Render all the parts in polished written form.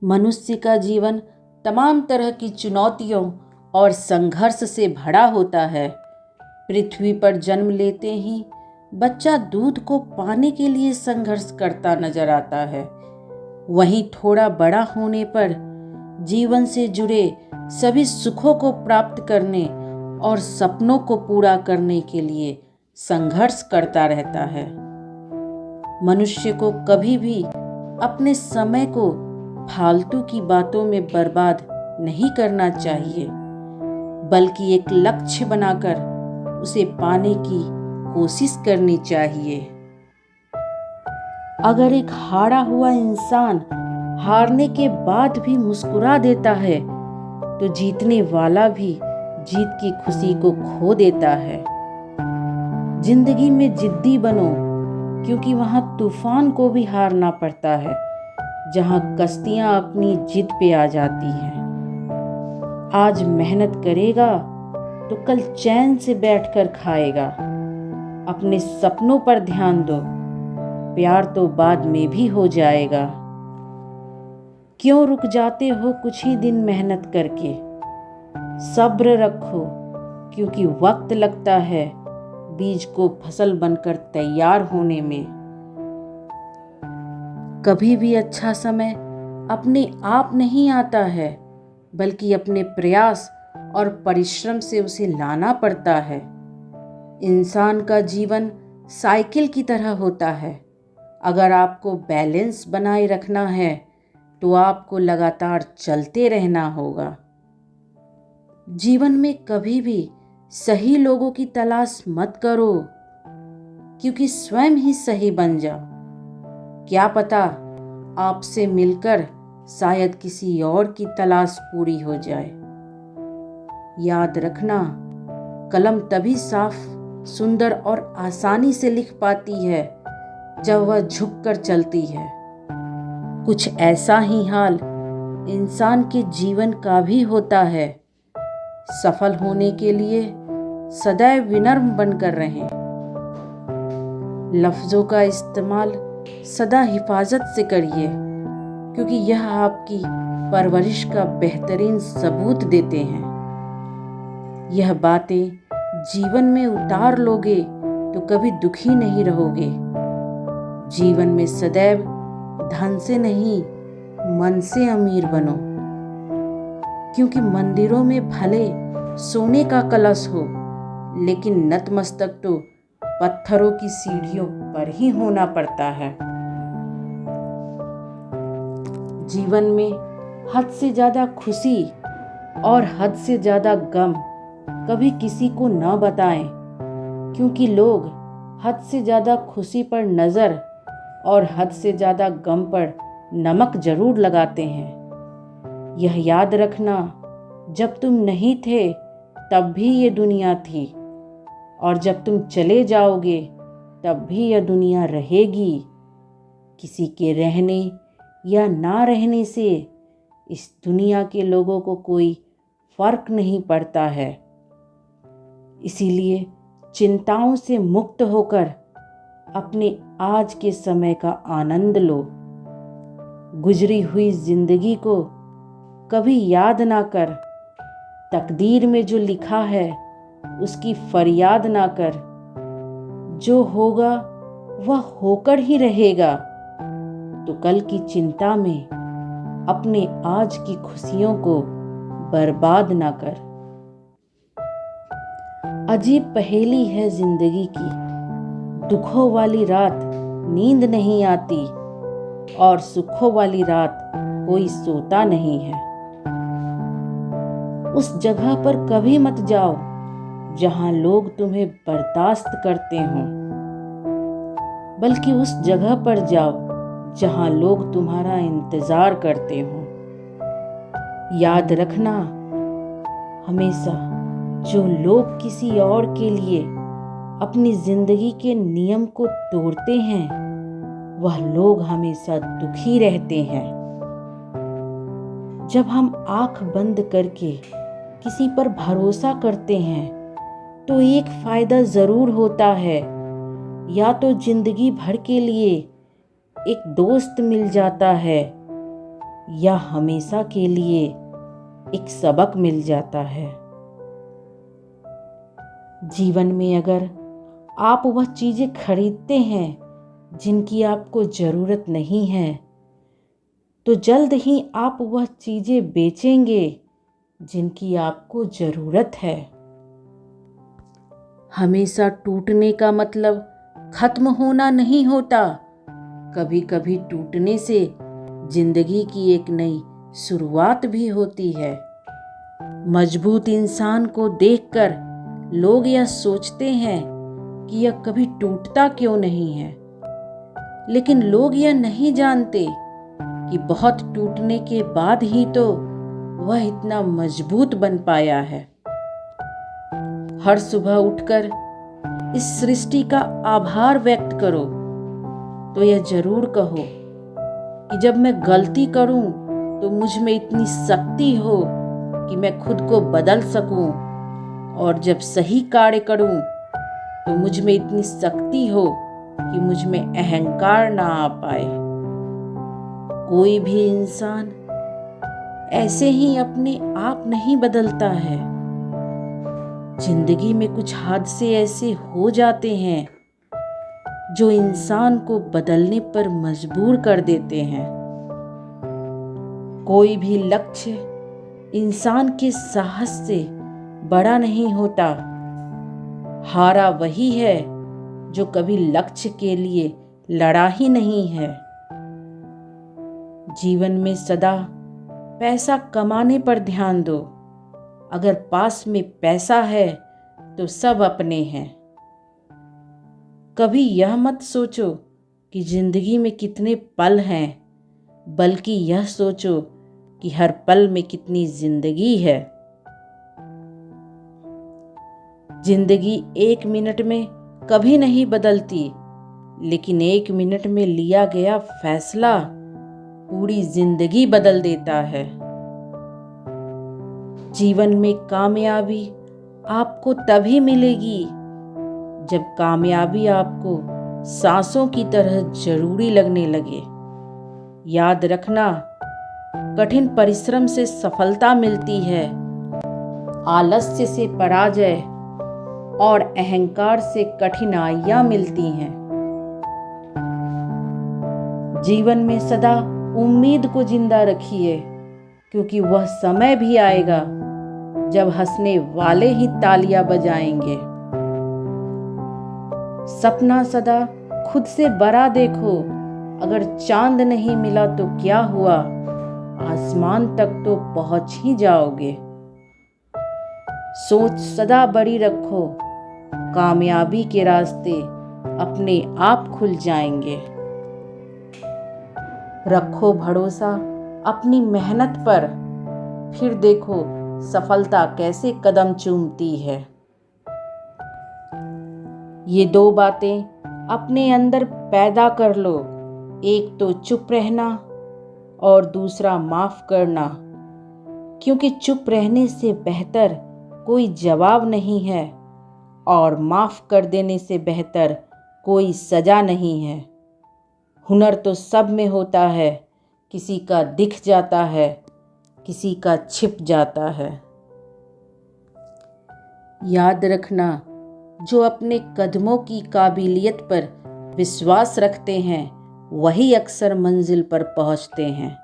मनुष्य का जीवन तमाम तरह की चुनौतियों और संघर्ष से भरा होता है। पृथ्वी पर जन्म लेते ही बच्चा दूध को पाने के लिए संघर्ष करता नजर आता है। वहीं थोड़ा बड़ा होने पर जीवन से जुड़े सभी सुखों को प्राप्त करने और सपनों को पूरा करने के लिए संघर्ष करता रहता है। मनुष्य को कभी भी अपने समय को फालतू की बातों में बर्बाद नहीं करना चाहिए, बल्कि एक लक्ष्य बनाकर उसे पाने की कोशिश करनी चाहिए। अगर एक हारा हुआ इंसान हारने के बाद भी मुस्कुरा देता है, तो जीतने वाला भी जीत की खुशी को खो देता है। जिंदगी में जिद्दी बनो, क्योंकि वहां तूफान को भी हारना पड़ता है, जहां कश्तियां अपनी जिद पे आ जाती हैं। आज मेहनत करेगा तो कल चैन से बैठकर खाएगा। अपने सपनों पर ध्यान दो, प्यार तो बाद में भी हो जाएगा। क्यों रुक जाते हो कुछ ही दिन मेहनत करके? सब्र रखो, क्योंकि वक्त लगता है बीज को फसल बनकर तैयार होने में। कभी भी अच्छा समय अपने आप नहीं आता है, बल्कि अपने प्रयास और परिश्रम से उसे लाना पड़ता है। इंसान का जीवन साइकिल की तरह होता है। अगर आपको बैलेंस बनाए रखना है, तो आपको लगातार चलते रहना होगा। जीवन में कभी भी सही लोगों की तलाश मत करो, क्योंकि स्वयं ही सही बन जाओ। क्या पता आपसे मिलकर शायद किसी और की तलाश पूरी हो जाए। याद रखना, कलम तभी साफ, सुंदर और आसानी से लिख पाती है जब वह झुककर चलती है। कुछ ऐसा ही हाल इंसान के जीवन का भी होता है। सफल होने के लिए सदैव विनम्र बनकर रहें। लफ्जों का इस्तेमाल सदा हिफाजत से करिए, क्योंकि यह आपकी परवरिश का बेहतरीन सबूत देते हैं। यह बातें जीवन में उतार लोगे तो कभी दुखी नहीं रहोगे। जीवन में सदैव धन से नहीं, मन से अमीर बनो, क्योंकि मंदिरों में भले सोने का कलश हो, लेकिन नतमस्तक तो पत्थरों की सीढ़ियों पर ही होना पड़ता है। जीवन में हद से ज्यादा खुशी और हद से ज्यादा गम कभी किसी को न बताएं, क्योंकि लोग हद से ज्यादा खुशी पर नजर और हद से ज्यादा गम पर नमक जरूर लगाते हैं। यह याद रखना, जब तुम नहीं थे तब भी ये दुनिया थी, और जब तुम चले जाओगे तब भी यह दुनिया रहेगी। किसी के रहने या ना रहने से इस दुनिया के लोगों को कोई फर्क नहीं पड़ता है। इसीलिए चिंताओं से मुक्त होकर अपने आज के समय का आनंद लो। गुजरी हुई जिंदगी को कभी याद ना कर। तकदीर में जो लिखा है उसकी फरियाद ना कर। जो होगा वह होकर ही रहेगा। तो कल की चिंता में अपने आज की खुशियों को बर्बाद ना कर। अजीब पहेली है जिंदगी की, दुखों वाली रात नींद नहीं आती, और सुखों वाली रात कोई सोता नहीं है। उस जगह पर कभी मत जाओ जहां लोग तुम्हें बर्दाश्त करते हों, बल्कि उस जगह पर जाओ जहां लोग तुम्हारा इंतजार करते हों। याद रखना, हमेशा जो लोग किसी और के लिए अपनी जिंदगी के नियम को तोड़ते हैं, वह लोग हमेशा दुखी रहते हैं। जब हम आंख बंद करके किसी पर भरोसा करते हैं, तो एक फायदा जरूर होता है, या तो जिंदगी भर के लिए एक दोस्त मिल जाता है, या हमेशा के लिए एक सबक मिल जाता है। जीवन में अगर आप वह चीज़ें खरीदते हैं जिनकी आपको ज़रूरत नहीं है, तो जल्द ही आप वह चीज़ें बेचेंगे जिनकी आपको ज़रूरत है। हमेशा टूटने का मतलब खत्म होना नहीं होता। कभी कभी टूटने से जिंदगी की एक नई शुरुआत भी होती है। मजबूत इंसान को देखकर लोग यह सोचते हैं कि यह कभी टूटता क्यों नहीं है, लेकिन लोग यह नहीं जानते कि बहुत टूटने के बाद ही तो वह इतना मजबूत बन पाया है। हर सुबह उठकर इस सृष्टि का आभार व्यक्त करो, तो यह जरूर कहो कि जब मैं गलती करूं तो मुझ में इतनी शक्ति हो कि मैं खुद को बदल सकूं, और जब सही कार्य करूं तो मुझ में इतनी शक्ति हो कि मुझ में अहंकार ना आ पाए। कोई भी इंसान ऐसे ही अपने आप नहीं बदलता है। जिंदगी में कुछ हादसे ऐसे हो जाते हैं जो इंसान को बदलने पर मजबूर कर देते हैं। कोई भी लक्ष्य इंसान के साहस से बड़ा नहीं होता। हारा वही है जो कभी लक्ष्य के लिए लड़ा ही नहीं है। जीवन में सदा पैसा कमाने पर ध्यान दो। अगर पास में पैसा है तो सब अपने हैं। कभी यह मत सोचो कि जिंदगी में कितने पल हैं, बल्कि यह सोचो कि हर पल में कितनी जिंदगी है। जिंदगी 1 मिनट में कभी नहीं बदलती, लेकिन 1 मिनट में लिया गया फैसला पूरी जिंदगी बदल देता है। जीवन में कामयाबी आपको तभी मिलेगी जब कामयाबी आपको सांसों की तरह जरूरी लगने लगे। याद रखना, कठिन परिश्रम से सफलता मिलती है, आलस्य से पराजय और अहंकार से कठिनाइयां मिलती हैं। जीवन में सदा उम्मीद को जिंदा रखिए, क्योंकि वह समय भी आएगा जब हंसने वाले ही तालियां बजाएंगे। सपना सदा खुद से बड़ा देखो। अगर चांद नहीं मिला तो क्या हुआ, आसमान तक तो पहुंच ही जाओगे। सोच सदा बड़ी रखो, कामयाबी के रास्ते अपने आप खुल जाएंगे। रखो भरोसा अपनी मेहनत पर, फिर देखो सफलता कैसे कदम चूमती है। ये 2 बातें अपने अंदर पैदा कर लो, एक तो चुप रहना और दूसरा माफ करना, क्योंकि चुप रहने से बेहतर कोई जवाब नहीं है और माफ कर देने से बेहतर कोई सजा नहीं है। हुनर तो सब में होता है, किसी का दिख जाता है, किसी का छिप जाता है। याद रखना, जो अपने कदमों की काबिलियत पर विश्वास रखते हैं वही अक्सर मंजिल पर पहुंचते हैं।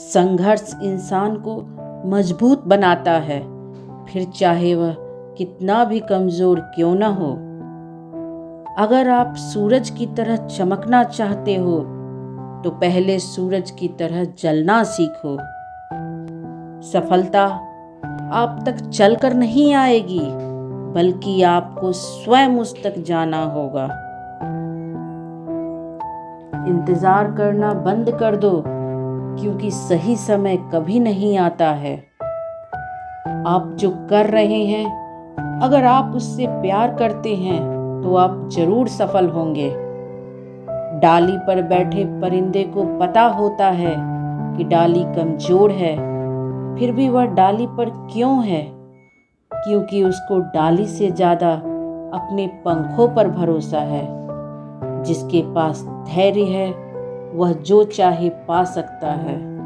संघर्ष इंसान को मजबूत बनाता है, फिर चाहे वह कितना भी कमजोर क्यों न हो। अगर आप सूरज की तरह चमकना चाहते हो तो पहले सूरज की तरह जलना सीखो। सफलता आप तक चलकर नहीं आएगी, बल्कि आपको स्वयं उस तक जाना होगा। इंतजार करना बंद कर दो, क्योंकि सही समय कभी नहीं आता है। आप जो कर रहे हैं, अगर आप उससे प्यार करते हैं तो आप जरूर सफल होंगे। डाली पर बैठे परिंदे को पता होता है कि डाली कमजोर है, फिर भी वह डाली पर क्यों है? क्योंकि उसको डाली से ज्यादा अपने पंखों पर भरोसा है। जिसके पास धैर्य है वह जो चाहे पा सकता है।